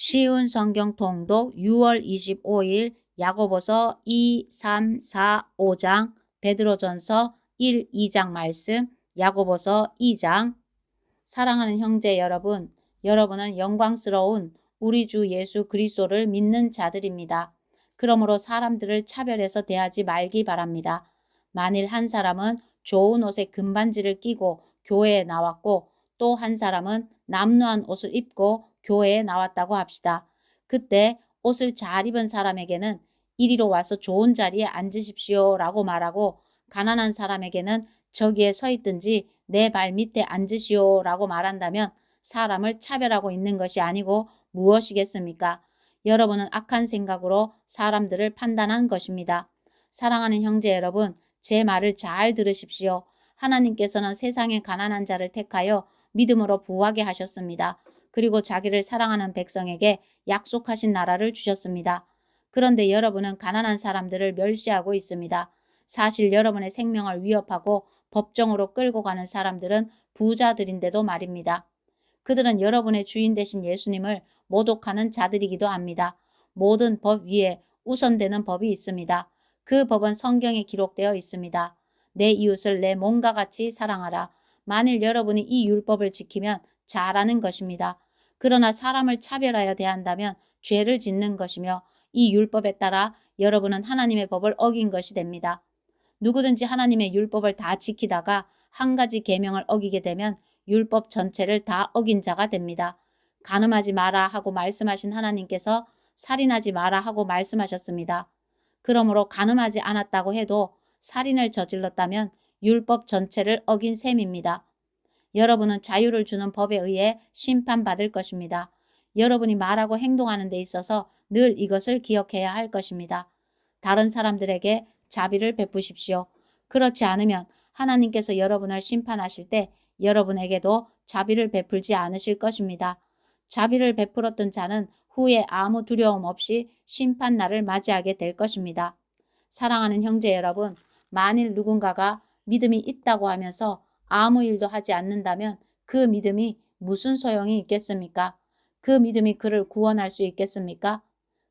쉬운 성경 통독 6월 25일 야고보서 2, 3, 4, 5장, 베드로전서 1, 2장 말씀, 야고보서 2장. 사랑하는 형제 여러분, 여러분은 영광스러운 우리 주 예수 그리스도를 믿는 자들입니다. 그러므로 사람들을 차별해서 대하지 말기 바랍니다. 만일 한 사람은 좋은 옷에 금반지를 끼고 교회에 나왔고 또 한 사람은 남루한 옷을 입고 교회에 나왔다고 합시다. 그때 옷을 잘 입은 사람에게는 이리로 와서 좋은 자리에 앉으십시오 라고 말하고, 가난한 사람에게는 저기에 서 있든지 내 발 밑에 앉으시오 라고 말한다면 사람을 차별하고 있는 것이 아니고 무엇이겠습니까? 여러분은 악한 생각으로 사람들을 판단한 것입니다. 사랑하는 형제 여러분, 제 말을 잘 들으십시오. 하나님께서는 세상의 가난한 자를 택하여 믿음으로 부하게 하셨습니다. 그리고 자기를 사랑하는 백성에게 약속하신 나라를 주셨습니다. 그런데 여러분은 가난한 사람들을 멸시하고 있습니다. 사실 여러분의 생명을 위협하고 법정으로 끌고 가는 사람들은 부자들인데도 말입니다. 그들은 여러분의 주인 되신 예수님을 모독하는 자들이기도 합니다. 모든 법 위에 우선되는 법이 있습니다. 그 법은 성경에 기록되어 있습니다. 내 이웃을 내 몸과 같이 사랑하라. 만일 여러분이 이 율법을 지키면 잘하는 것입니다. 그러나 사람을 차별하여 대한다면 죄를 짓는 것이며 이 율법에 따라 여러분은 하나님의 법을 어긴 것이 됩니다. 누구든지 하나님의 율법을 다 지키다가 한 가지 계명을 어기게 되면 율법 전체를 다 어긴 자가 됩니다. 간음하지 마라 하고 말씀하신 하나님께서 살인하지 마라 하고 말씀하셨습니다. 그러므로 간음하지 않았다고 해도 살인을 저질렀다면 율법 전체를 어긴 셈입니다. 여러분은 자유를 주는 법에 의해 심판받을 것입니다. 여러분이 말하고 행동하는 데 있어서 늘 이것을 기억해야 할 것입니다. 다른 사람들에게 자비를 베푸십시오. 그렇지 않으면 하나님께서 여러분을 심판하실 때 여러분에게도 자비를 베풀지 않으실 것입니다. 자비를 베풀었던 자는 후에 아무 두려움 없이 심판날을 맞이하게 될 것입니다. 사랑하는 형제 여러분, 만일 누군가가 믿음이 있다고 하면서 아무 일도 하지 않는다면 그 믿음이 무슨 소용이 있겠습니까? 그 믿음이 그를 구원할 수 있겠습니까?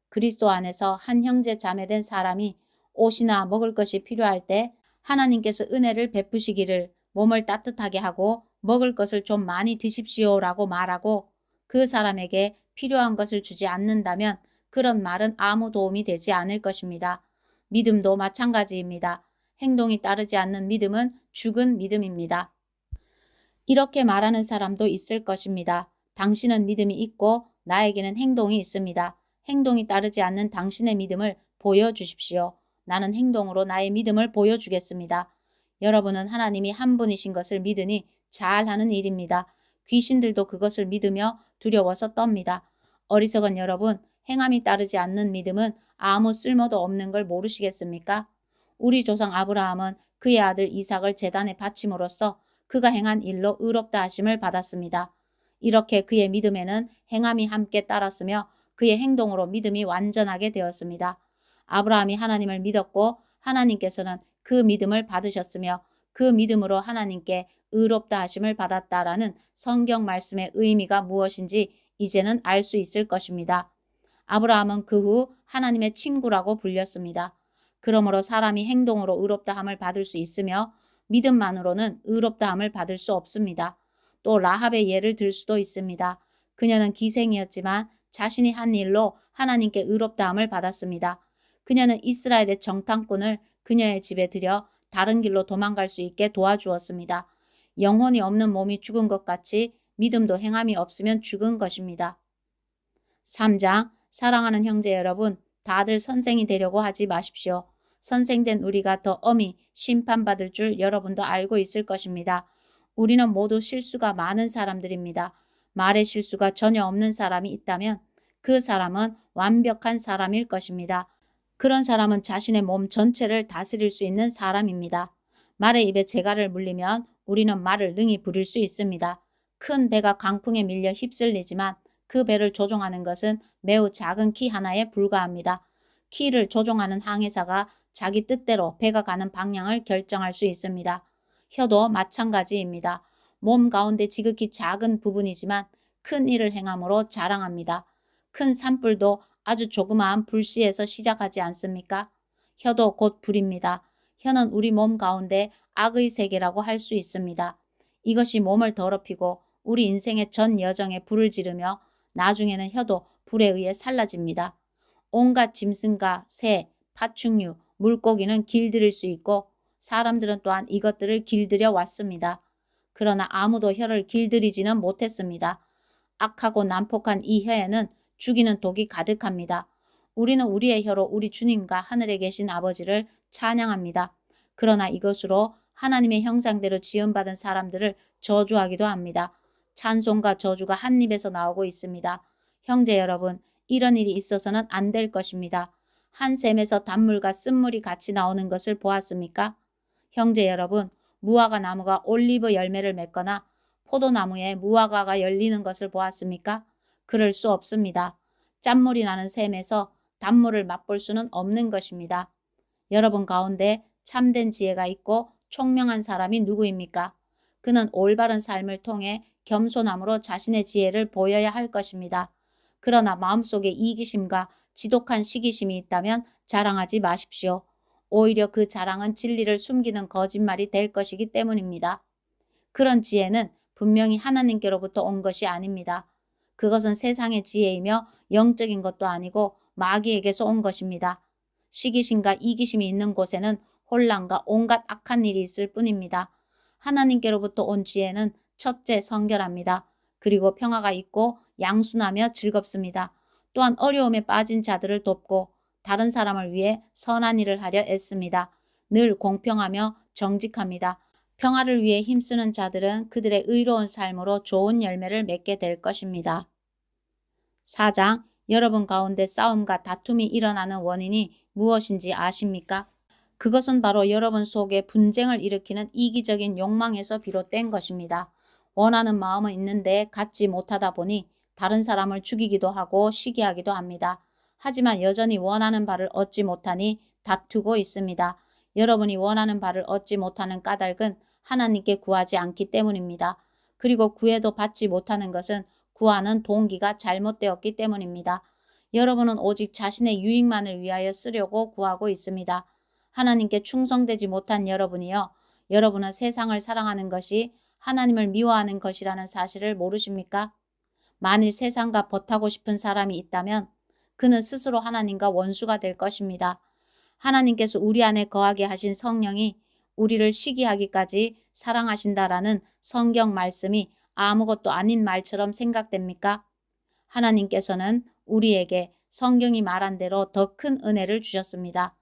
그리스도 안에서 한 형제 자매된 사람이 옷이나 먹을 것이 필요할 때 하나님께서 은혜를 베푸시기를 몸을 따뜻하게 하고 먹을 것을 좀 많이 드십시오라고 말하고 그 사람에게 필요한 것을 주지 않는다면 그런 말은 아무 도움이 되지 않을 것입니다. 믿음도 마찬가지입니다. 행동이 따르지 않는 믿음은 죽은 믿음입니다. 이렇게 말하는 사람도 있을 것입니다. 당신은 믿음이 있고 나에게는 행동이 있습니다. 행동이 따르지 않는 당신의 믿음을 보여주십시오. 나는 행동으로 나의 믿음을 보여주겠습니다. 여러분은 하나님이 한 분이신 것을 믿으니 잘하는 일입니다. 귀신들도 그것을 믿으며 두려워서 떱니다. 어리석은 여러분, 행함이 따르지 않는 믿음은 아무 쓸모도 없는 걸 모르시겠습니까? 우리 조상 아브라함은 그의 아들 이삭을 제단에 바침으로써 그가 행한 일로 의롭다 하심을 받았습니다. 이렇게 그의 믿음에는 행함이 함께 따랐으며 그의 행동으로 믿음이 완전하게 되었습니다. 아브라함이 하나님을 믿었고 하나님께서는 그 믿음을 받으셨으며 그 믿음으로 하나님께 의롭다 하심을 받았다라는 성경 말씀의 의미가 무엇인지 이제는 알 수 있을 것입니다. 아브라함은 그 후 하나님의 친구라고 불렸습니다. 그러므로 사람이 행동으로 의롭다함을 받을 수 있으며 믿음만으로는 의롭다함을 받을 수 없습니다. 또 라합의 예를 들 수도 있습니다. 그녀는 기생이었지만 자신이 한 일로 하나님께 의롭다함을 받았습니다. 그녀는 이스라엘의 정탐꾼을 그녀의 집에 들여 다른 길로 도망갈 수 있게 도와주었습니다. 영혼이 없는 몸이 죽은 것 같이 믿음도 행함이 없으면 죽은 것입니다. 3장. 사랑하는 형제 여러분, 다들 선생이 되려고 하지 마십시오. 선생된 우리가 더 엄히 심판받을 줄 여러분도 알고 있을 것입니다. 우리는 모두 실수가 많은 사람들입니다. 말의 실수가 전혀 없는 사람이 있다면 그 사람은 완벽한 사람일 것입니다. 그런 사람은 자신의 몸 전체를 다스릴 수 있는 사람입니다. 말의 입에 재갈을 물리면 우리는 말을 능히 부릴 수 있습니다. 큰 배가 강풍에 밀려 휩쓸리지만 그 배를 조종하는 것은 매우 작은 키 하나에 불과합니다. 키를 조종하는 항해사가 자기 뜻대로 배가 가는 방향을 결정할 수 있습니다. 혀도 마찬가지입니다. 몸 가운데 지극히 작은 부분이지만 큰 일을 행함으로 자랑합니다. 큰 산불도 아주 조그마한 불씨에서 시작하지 않습니까? 혀도 곧 불입니다. 혀는 우리 몸 가운데 악의 세계라고 할 수 있습니다. 이것이 몸을 더럽히고 우리 인생의 전 여정에 불을 지르며 나중에는 혀도 불에 의해 살라집니다. 온갖 짐승과 새, 파충류, 물고기는 길들일 수 있고 사람들은 또한 이것들을 길들여 왔습니다. 그러나 아무도 혀를 길들이지는 못했습니다. 악하고 난폭한 이 혀에는 죽이는 독이 가득합니다. 우리는 우리의 혀로 우리 주님과 하늘에 계신 아버지를 찬양합니다. 그러나 이것으로 하나님의 형상대로 지음받은 사람들을 저주하기도 합니다. 찬송과 저주가 한 입에서 나오고 있습니다. 형제 여러분, 이런 일이 있어서는 안 될 것입니다. 한 샘에서 단물과 쓴물이 같이 나오는 것을 보았습니까? 형제 여러분, 무화과 나무가 올리브 열매를 맺거나 포도나무에 무화과가 열리는 것을 보았습니까? 그럴 수 없습니다. 짠물이 나는 샘에서 단물을 맛볼 수는 없는 것입니다. 여러분 가운데 참된 지혜가 있고 총명한 사람이 누구입니까? 그는 올바른 삶을 통해 겸손함으로 자신의 지혜를 보여야 할 것입니다. 그러나 마음속에 이기심과 지독한 시기심이 있다면 자랑하지 마십시오. 오히려 그 자랑은 진리를 숨기는 거짓말이 될 것이기 때문입니다. 그런 지혜는 분명히 하나님께로부터 온 것이 아닙니다. 그것은 세상의 지혜이며 영적인 것도 아니고 마귀에게서 온 것입니다. 시기심과 이기심이 있는 곳에는 혼란과 온갖 악한 일이 있을 뿐입니다. 하나님께로부터 온 지혜는 첫째 성결합니다. 그리고 평화가 있고 양순하며 즐겁습니다. 또한 어려움에 빠진 자들을 돕고 다른 사람을 위해 선한 일을 하려 애씁니다. 늘 공평하며 정직합니다. 평화를 위해 힘쓰는 자들은 그들의 의로운 삶으로 좋은 열매를 맺게 될 것입니다. 4장, 여러분 가운데 싸움과 다툼이 일어나는 원인이 무엇인지 아십니까? 그것은 바로 여러분 속에 분쟁을 일으키는 이기적인 욕망에서 비롯된 것입니다. 원하는 마음은 있는데 갖지 못하다 보니 다른 사람을 죽이기도 하고 시기하기도 합니다. 하지만 여전히 원하는 바를 얻지 못하니 다투고 있습니다. 여러분이 원하는 바를 얻지 못하는 까닭은 하나님께 구하지 않기 때문입니다. 그리고 구해도 받지 못하는 것은 구하는 동기가 잘못되었기 때문입니다. 여러분은 오직 자신의 유익만을 위하여 쓰려고 구하고 있습니다. 하나님께 충성되지 못한 여러분이요. 여러분은 세상을 사랑하는 것이 하나님을 미워하는 것이라는 사실을 모르십니까? 만일 세상과 벗하고 싶은 사람이 있다면 그는 스스로 하나님과 원수가 될 것입니다. 하나님께서 우리 안에 거하게 하신 성령이 우리를 시기하기까지 사랑하신다라는 성경 말씀이 아무것도 아닌 말처럼 생각됩니까? 하나님께서는 우리에게 성경이 말한 대로 더 큰 은혜를 주셨습니다.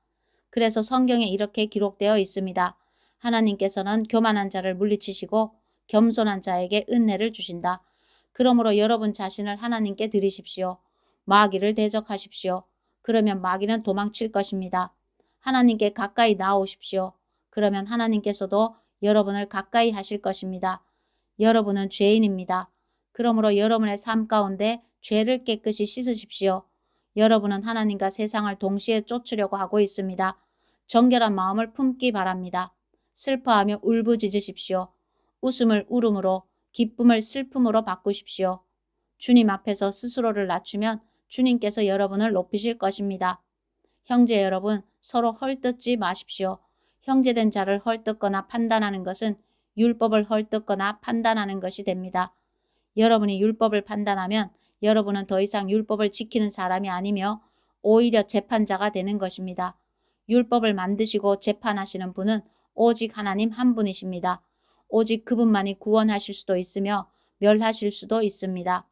그래서 성경에 이렇게 기록되어 있습니다. 하나님께서는 교만한 자를 물리치시고 겸손한 자에게 은혜를 주신다. 그러므로 여러분 자신을 하나님께 드리십시오. 마귀를 대적하십시오. 그러면 마귀는 도망칠 것입니다. 하나님께 가까이 나오십시오. 그러면 하나님께서도 여러분을 가까이 하실 것입니다. 여러분은 죄인입니다. 그러므로 여러분의 삶 가운데 죄를 깨끗이 씻으십시오. 여러분은 하나님과 세상을 동시에 쫓으려고 하고 있습니다. 정결한 마음을 품기 바랍니다. 슬퍼하며 울부짖으십시오. 웃음을 울음으로, 기쁨을 슬픔으로 바꾸십시오. 주님 앞에서 스스로를 낮추면 주님께서 여러분을 높이실 것입니다. 형제 여러분, 서로 헐뜯지 마십시오. 형제된 자를 헐뜯거나 판단하는 것은 율법을 헐뜯거나 판단하는 것이 됩니다. 여러분이 율법을 판단하면 여러분은 더 이상 율법을 지키는 사람이 아니며 오히려 재판자가 되는 것입니다. 율법을 만드시고 재판하시는 분은 오직 하나님 한 분이십니다. 오직 그분만이 구원하실 수도 있으며 멸하실 수도 있습니다.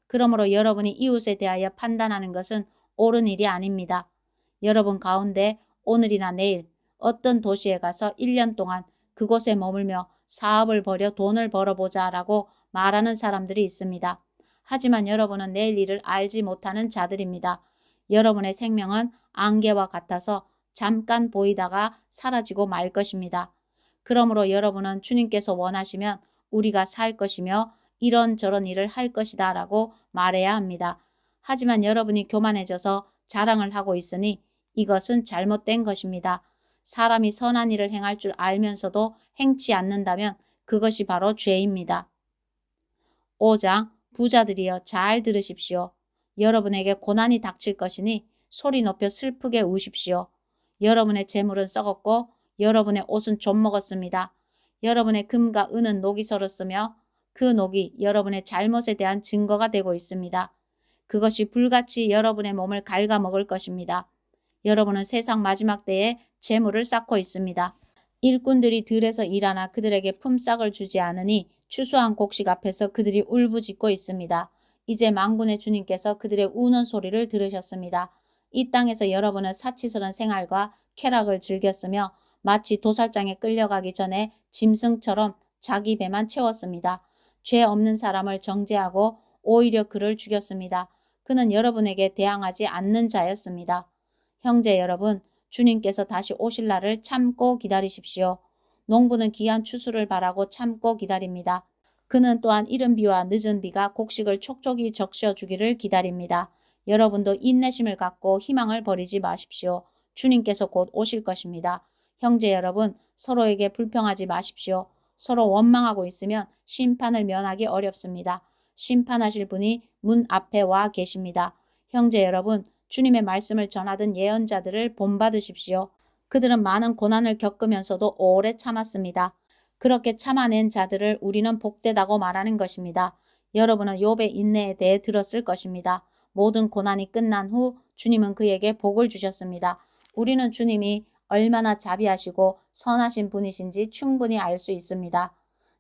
그러므로 여러분이 이웃에 대하여 판단하는 것은 옳은 일이 아닙니다. 여러분 가운데 오늘이나 내일 어떤 도시에 가서 1년 동안 그곳에 머물며 사업을 벌여 돈을 벌어보자 라고 말하는 사람들이 있습니다. 하지만 여러분은 내일 일을 알지 못하는 자들입니다. 여러분의 생명은 안개와 같아서 잠깐 보이다가 사라지고 말 것입니다. 그러므로 여러분은 주님께서 원하시면 우리가 살 것이며 이런저런 일을 할 것이다 라고 말해야 합니다. 하지만 여러분이 교만해져서 자랑을 하고 있으니 이것은 잘못된 것입니다. 사람이 선한 일을 행할 줄 알면서도 행치 않는다면 그것이 바로 죄입니다. 5장, 부자들이여 잘 들으십시오. 여러분에게 고난이 닥칠 것이니 소리 높여 슬프게 우십시오. 여러분의 재물은 썩었고 여러분의 옷은 좀 먹었습니다. 여러분의 금과 은은 녹이 설었으며 그 녹이 여러분의 잘못에 대한 증거가 되고 있습니다. 그것이 불같이 여러분의 몸을 갉아먹을 것입니다. 여러분은 세상 마지막 때에 재물을 쌓고 있습니다. 일꾼들이 들에서 일하나 그들에게 품삯을 주지 않으니 추수한 곡식 앞에서 그들이 울부짖고 있습니다. 이제 만군의 주님께서 그들의 우는 소리를 들으셨습니다. 이 땅에서 여러분은 사치스러운 생활과 쾌락을 즐겼으며 마치 도살장에 끌려가기 전에 짐승처럼 자기 배만 채웠습니다. 죄 없는 사람을 정죄하고 오히려 그를 죽였습니다. 그는 여러분에게 대항하지 않는 자였습니다. 형제 여러분, 주님께서 다시 오실 날을 참고 기다리십시오. 농부는 귀한 추수를 바라고 참고 기다립니다. 그는 또한 이른 비와 늦은 비가 곡식을 촉촉이 적셔주기를 기다립니다. 여러분도 인내심을 갖고 희망을 버리지 마십시오. 주님께서 곧 오실 것입니다. 형제 여러분, 서로에게 불평하지 마십시오. 서로 원망하고 있으면 심판을 면하기 어렵습니다. 심판하실 분이 문 앞에 와 계십니다. 형제 여러분, 주님의 말씀을 전하던 예언자들을 본받으십시오. 그들은 많은 고난을 겪으면서도 오래 참았습니다. 그렇게 참아낸 자들을 우리는 복되다고 말하는 것입니다. 여러분은 욥의 인내에 대해 들었을 것입니다. 모든 고난이 끝난 후 주님은 그에게 복을 주셨습니다. 우리는 주님이 얼마나 자비하시고 선하신 분이신지 충분히 알 수 있습니다.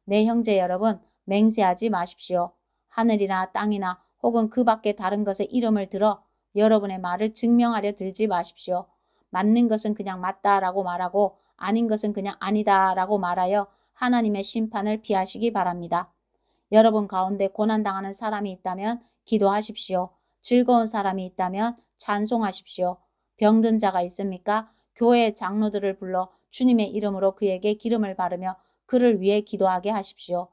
내 형제 여러분, 맹세하지 마십시오. 하늘이나 땅이나 혹은 그 밖의 다른 것의 이름을 들어 여러분의 말을 증명하려 들지 마십시오. 맞는 것은 그냥 맞다라고 말하고 아닌 것은 그냥 아니다라고 말하여 하나님의 심판을 피하시기 바랍니다. 여러분 가운데 고난당하는 사람이 있다면 기도하십시오. 즐거운 사람이 있다면 찬송하십시오. 병든 자가 있습니까? 교회의 장로들을 불러 주님의 이름으로 그에게 기름을 바르며 그를 위해 기도하게 하십시오.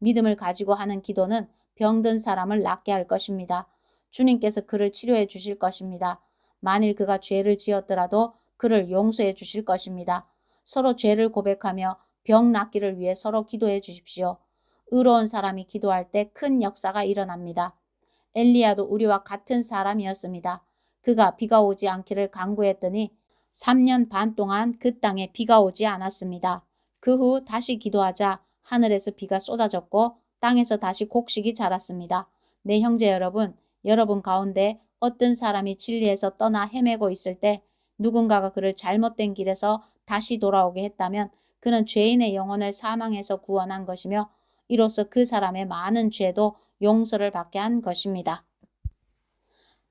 믿음을 가지고 하는 기도는 병든 사람을 낫게 할 것입니다. 주님께서 그를 치료해 주실 것입니다. 만일 그가 죄를 지었더라도 그를 용서해 주실 것입니다. 서로 죄를 고백하며 병 낫기를 위해 서로 기도해 주십시오. 의로운 사람이 기도할 때 큰 역사가 일어납니다. 엘리야도 우리와 같은 사람이었습니다. 그가 비가 오지 않기를 간구했더니 3년 반 동안 그 땅에 비가 오지 않았습니다. 그 후 다시 기도하자 하늘에서 비가 쏟아졌고 땅에서 다시 곡식이 자랐습니다. 네, 형제 여러분, 여러분 가운데 어떤 사람이 진리에서 떠나 헤매고 있을 때 누군가가 그를 잘못된 길에서 다시 돌아오게 했다면 그는 죄인의 영혼을 사망에서 구원한 것이며 이로써 그 사람의 많은 죄도 용서를 받게 한 것입니다.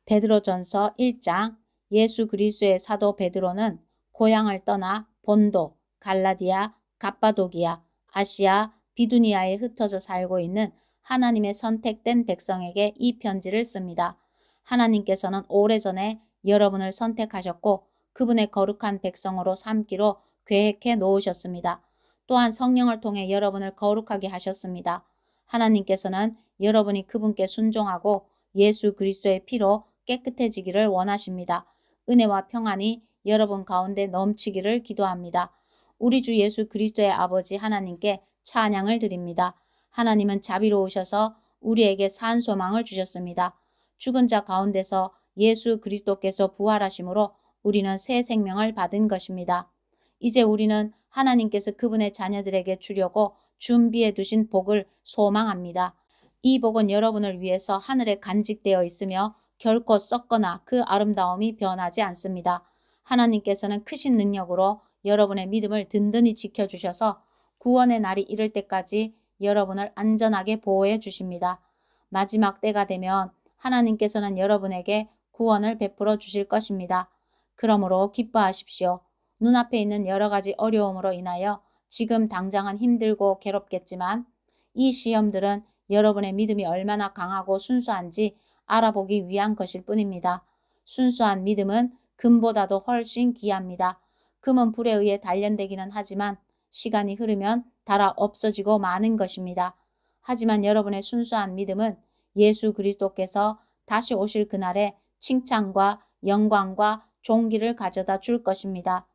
베드로전서 1장. 예수 그리스도의 사도 베드로는 고향을 떠나 본도, 갈라디아, 갑바도기아, 아시아, 비두니아에 흩어져 살고 있는 하나님의 선택된 백성에게 이 편지를 씁니다. 하나님께서는 오래전에 여러분을 선택하셨고 그분의 거룩한 백성으로 삼기로 계획해 놓으셨습니다. 또한 성령을 통해 여러분을 거룩하게 하셨습니다. 하나님께서는 여러분이 그분께 순종하고 예수 그리스도의 피로 깨끗해지기를 원하십니다. 은혜와 평안이 여러분 가운데 넘치기를 기도합니다. 우리 주 예수 그리스도의 아버지 하나님께 찬양을 드립니다. 하나님은 자비로우셔서 우리에게 산 소망을 주셨습니다. 죽은 자 가운데서 예수 그리스도께서 부활하심으로 우리는 새 생명을 받은 것입니다. 이제 우리는 하나님께서 그분의 자녀들에게 주려고 준비해 두신 복을 소망합니다. 이 복은 여러분을 위해서 하늘에 간직되어 있으며 결코 썩거나 그 아름다움이 변하지 않습니다. 하나님께서는 크신 능력으로 여러분의 믿음을 든든히 지켜주셔서 구원의 날이 이를 때까지 여러분을 안전하게 보호해 주십니다. 마지막 때가 되면 하나님께서는 여러분에게 구원을 베풀어 주실 것입니다. 그러므로 기뻐하십시오. 눈앞에 있는 여러 가지 어려움으로 인하여 지금 당장은 힘들고 괴롭겠지만 이 시험들은 여러분의 믿음이 얼마나 강하고 순수한지 알아보기 위한 것일 뿐입니다. 순수한 믿음은 금보다도 훨씬 귀합니다. 금은 불에 의해 단련되기는 하지만 시간이 흐르면 닳아 없어지고 마는 것입니다. 하지만 여러분의 순수한 믿음은 예수 그리스도께서 다시 오실 그날에 칭찬과 영광과 존귀를 가져다 줄 것입니다.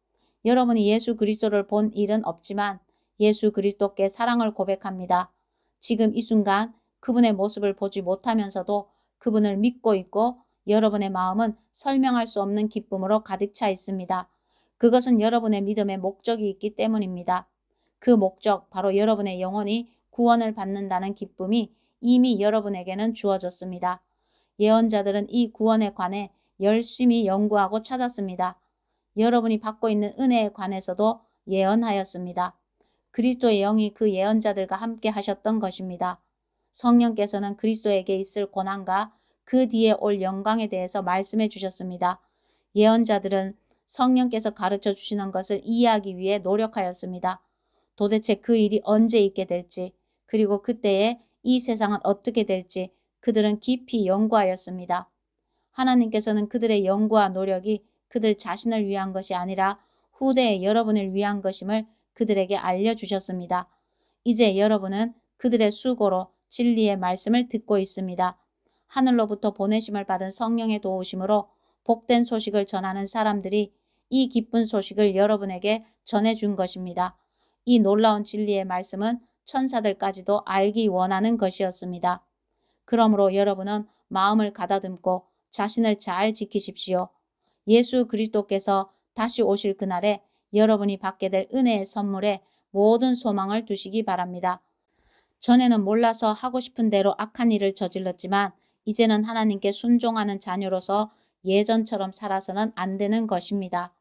여러분이 예수 그리스도를 본 일은 없지만 예수 그리스도께 사랑을 고백합니다. 지금 이 순간 그분의 모습을 보지 못하면서도 그분을 믿고 있고 여러분의 마음은 설명할 수 없는 기쁨으로 가득 차 있습니다. 그것은 여러분의 믿음의 목적이 있기 때문입니다. 그 목적, 바로 여러분의 영혼이 구원을 받는다는 기쁨이 이미 여러분에게는 주어졌습니다. 예언자들은 이 구원에 관해 열심히 연구하고 찾았습니다. 여러분이 받고 있는 은혜에 관해서도 예언하였습니다. 그리스도의 영이 그 예언자들과 함께 하셨던 것입니다. 성령께서는 그리스도에게 있을 고난과 그 뒤에 올 영광에 대해서 말씀해 주셨습니다. 예언자들은 성령께서 가르쳐 주시는 것을 이해하기 위해 노력하였습니다. 도대체 그 일이 언제 있게 될지, 그리고 그때에 이 세상은 어떻게 될지 그들은 깊이 연구하였습니다. 하나님께서는 그들의 연구와 노력이 그들 자신을 위한 것이 아니라 후대의 여러분을 위한 것임을 그들에게 알려주셨습니다. 이제 여러분은 그들의 수고로 진리의 말씀을 듣고 있습니다. 하늘로부터 보내심을 받은 성령의 도우심으로 복된 소식을 전하는 사람들이 이 기쁜 소식을 여러분에게 전해준 것입니다. 이 놀라운 진리의 말씀은 천사들까지도 알기 원하는 것이었습니다. 그러므로 여러분은 마음을 가다듬고 자신을 잘 지키십시오. 예수 그리스도께서 다시 오실 그날에 여러분이 받게 될 은혜의 선물에 모든 소망을 두시기 바랍니다. 전에는 몰라서 하고 싶은 대로 악한 일을 저질렀지만 이제는 하나님께 순종하는 자녀로서 예전처럼 살아서는 안 되는 것입니다.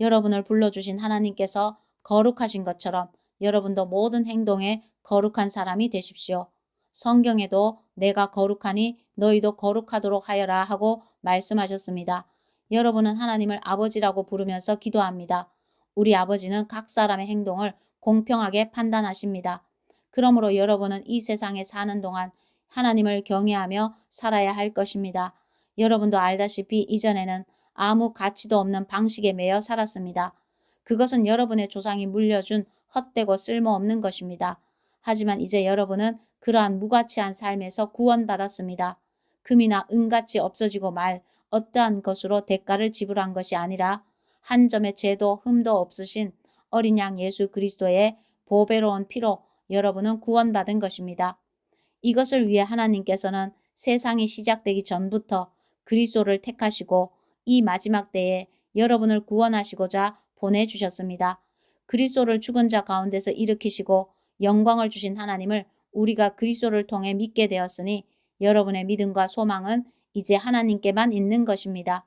여러분을 불러주신 하나님께서 거룩하신 것처럼 여러분도 모든 행동에 거룩한 사람이 되십시오. 성경에도 내가 거룩하니 너희도 거룩하도록 하여라 하고 말씀하셨습니다. 여러분은 하나님을 아버지라고 부르면서 기도합니다. 우리 아버지는 각 사람의 행동을 공평하게 판단하십니다. 그러므로 여러분은 이 세상에 사는 동안 하나님을 경외하며 살아야 할 것입니다. 여러분도 알다시피 이전에는 아무 가치도 없는 방식에 매여 살았습니다. 그것은 여러분의 조상이 물려준 헛되고 쓸모없는 것입니다. 하지만 이제 여러분은 그러한 무가치한 삶에서 구원받았습니다. 금이나 은같이 없어지고 말 어떠한 것으로 대가를 지불한 것이 아니라 한 점의 죄도 흠도 없으신 어린 양 예수 그리스도의 보배로운 피로 여러분은 구원받은 것입니다. 이것을 위해 하나님께서는 세상이 시작되기 전부터 그리스도를 택하시고 이 마지막 때에 여러분을 구원하시고자 보내주셨습니다. 그리스도를 죽은 자 가운데서 일으키시고 영광을 주신 하나님을 우리가 그리스도를 통해 믿게 되었으니 여러분의 믿음과 소망은 이제 하나님께만 있는 것입니다.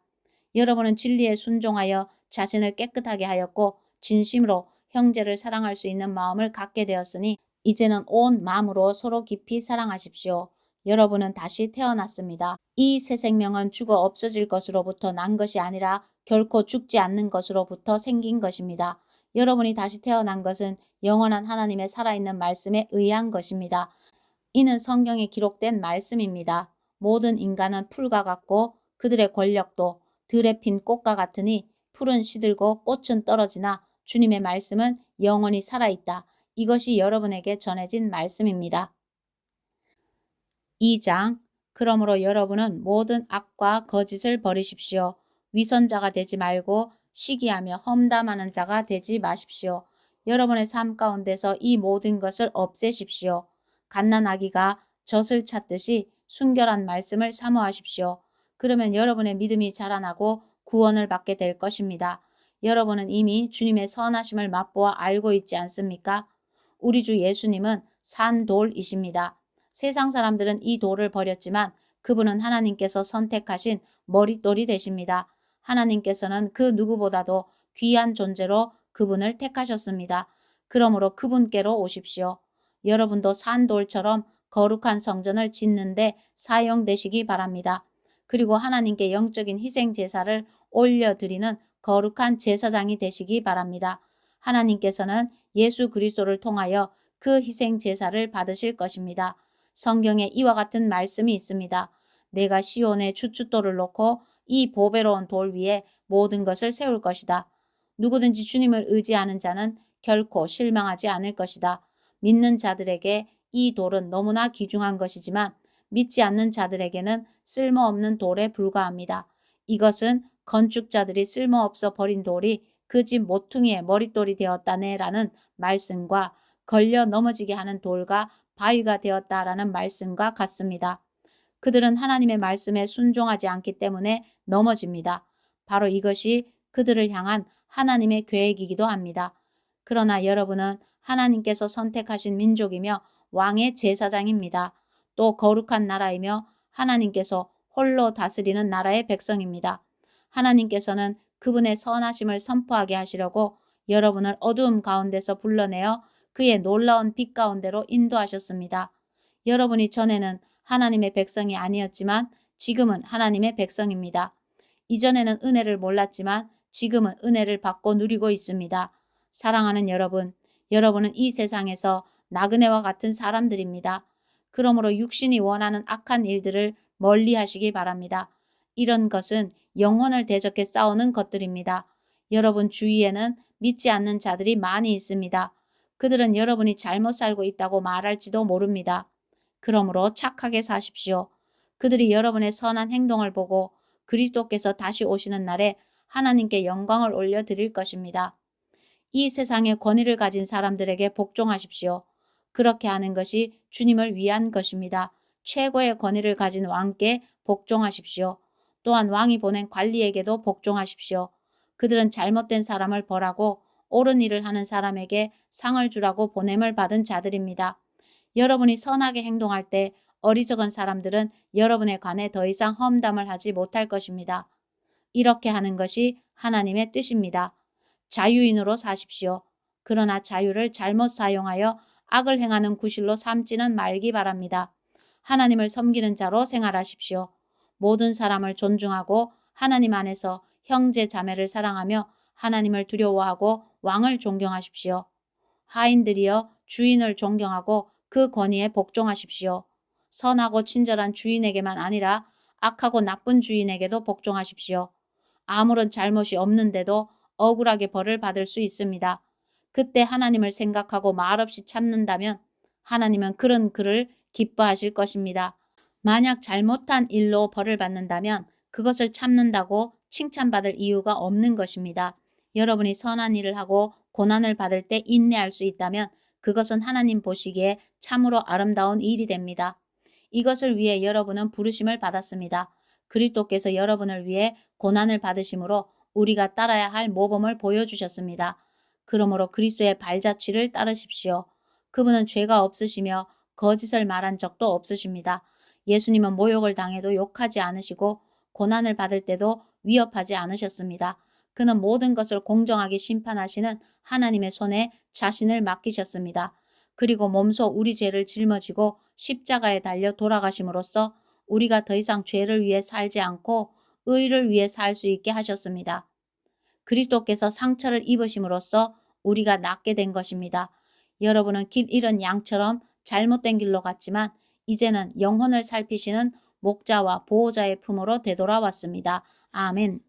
여러분은 진리에 순종하여 자신을 깨끗하게 하였고 진심으로 형제를 사랑할 수 있는 마음을 갖게 되었으니 이제는 온 마음으로 서로 깊이 사랑하십시오. 여러분은 다시 태어났습니다. 이 새 생명은 죽어 없어질 것으로부터 난 것이 아니라 결코 죽지 않는 것으로부터 생긴 것입니다. 여러분이 다시 태어난 것은 영원한 하나님의 살아있는 말씀에 의한 것입니다. 이는 성경에 기록된 말씀입니다. 모든 인간은 풀과 같고 그들의 권력도 들에 핀 꽃과 같으니 풀은 시들고 꽃은 떨어지나 주님의 말씀은 영원히 살아있다. 이것이 여러분에게 전해진 말씀입니다. 2장 그러므로 여러분은 모든 악과 거짓을 버리십시오. 위선자가 되지 말고 시기하며 험담하는 자가 되지 마십시오. 여러분의 삶 가운데서 이 모든 것을 없애십시오. 갓난아기가 젖을 찾듯이 순결한 말씀을 사모하십시오. 그러면 여러분의 믿음이 자라나고 구원을 받게 될 것입니다. 여러분은 이미 주님의 선하심을 맛보아 알고 있지 않습니까? 우리 주 예수님은 산 돌이십니다. 세상 사람들은 이 돌을 버렸지만 그분은 하나님께서 선택하신 머릿돌이 되십니다. 하나님께서는 그 누구보다도 귀한 존재로 그분을 택하셨습니다. 그러므로 그분께로 오십시오. 여러분도 산돌처럼 거룩한 성전을 짓는데 사용되시기 바랍니다. 그리고 하나님께 영적인 희생 제사를 올려드리는 거룩한 제사장이 되시기 바랍니다. 하나님께서는 예수 그리스도를 통하여 그 희생 제사를 받으실 것입니다. 성경에 이와 같은 말씀이 있습니다. 내가 시온에 주춧돌을 놓고 이 보배로운 돌 위에 모든 것을 세울 것이다. 누구든지 주님을 의지하는 자는 결코 실망하지 않을 것이다. 믿는 자들에게 이 돌은 너무나 귀중한 것이지만 믿지 않는 자들에게는 쓸모없는 돌에 불과합니다. 이것은 건축자들이 쓸모없어 버린 돌이 그 집 모퉁이의 머릿돌이 되었다네라는 말씀과 걸려 넘어지게 하는 돌과 바위가 되었다라는 말씀과 같습니다. 그들은 하나님의 말씀에 순종하지 않기 때문에 넘어집니다. 바로 이것이 그들을 향한 하나님의 계획이기도 합니다. 그러나 여러분은 하나님께서 선택하신 민족이며 왕의 제사장입니다. 또 거룩한 나라이며 하나님께서 홀로 다스리는 나라의 백성입니다. 하나님께서는 그분의 선하심을 선포하게 하시려고 여러분을 어두움 가운데서 불러내어 그의 놀라운 빛 가운데로 인도하셨습니다. 여러분이 전에는 하나님의 백성이 아니었지만 지금은 하나님의 백성입니다. 이전에는 은혜를 몰랐지만 지금은 은혜를 받고 누리고 있습니다. 사랑하는 여러분, 여러분은 이 세상에서 나그네와 같은 사람들입니다. 그러므로 육신이 원하는 악한 일들을 멀리 하시기 바랍니다. 이런 것은 영혼을 대적해 싸우는 것들입니다. 여러분 주위에는 믿지 않는 자들이 많이 있습니다. 그들은 여러분이 잘못 살고 있다고 말할지도 모릅니다. 그러므로 착하게 사십시오. 그들이 여러분의 선한 행동을 보고 그리스도께서 다시 오시는 날에 하나님께 영광을 올려드릴 것입니다. 이 세상의 권위를 가진 사람들에게 복종하십시오. 그렇게 하는 것이 주님을 위한 것입니다. 최고의 권위를 가진 왕께 복종하십시오. 또한 왕이 보낸 관리에게도 복종하십시오. 그들은 잘못된 사람을 벌하고 옳은 일을 하는 사람에게 상을 주라고 보냄을 받은 자들입니다. 여러분이 선하게 행동할 때 어리석은 사람들은 여러분에 관해 더 이상 험담을 하지 못할 것입니다. 이렇게 하는 것이 하나님의 뜻입니다. 자유인으로 사십시오. 그러나 자유를 잘못 사용하여 악을 행하는 구실로 삼지는 말기 바랍니다. 하나님을 섬기는 자로 생활하십시오. 모든 사람을 존중하고 하나님 안에서 형제 자매를 사랑하며 하나님을 두려워하고 왕을 존경하십시오. 하인들이여 주인을 존경하고 그 권위에 복종하십시오. 선하고 친절한 주인에게만 아니라 악하고 나쁜 주인에게도 복종하십시오. 아무런 잘못이 없는데도 억울하게 벌을 받을 수 있습니다. 그때 하나님을 생각하고 말없이 참는다면 하나님은 그런 그를 기뻐하실 것입니다. 만약 잘못한 일로 벌을 받는다면 그것을 참는다고 칭찬받을 이유가 없는 것입니다. 여러분이 선한 일을 하고 고난을 받을 때 인내할 수 있다면 그것은 하나님 보시기에 참으로 아름다운 일이 됩니다. 이것을 위해 여러분은 부르심을 받았습니다. 그리스도께서 여러분을 위해 고난을 받으심으로 우리가 따라야 할 모범을 보여주셨습니다. 그러므로 그리스도의 발자취를 따르십시오. 그분은 죄가 없으시며 거짓을 말한 적도 없으십니다. 예수님은 모욕을 당해도 욕하지 않으시고 고난을 받을 때도 위협하지 않으셨습니다. 그는 모든 것을 공정하게 심판하시는 하나님의 손에 자신을 맡기셨습니다. 그리고 몸소 우리 죄를 짊어지고 십자가에 달려 돌아가심으로써 우리가 더 이상 죄를 위해 살지 않고 의를 위해 살 수 있게 하셨습니다. 그리스도께서 상처를 입으심으로써 우리가 낫게 된 것입니다. 여러분은 길 잃은 양처럼 잘못된 길로 갔지만 이제는 영혼을 살피시는 목자와 보호자의 품으로 되돌아왔습니다. 아멘.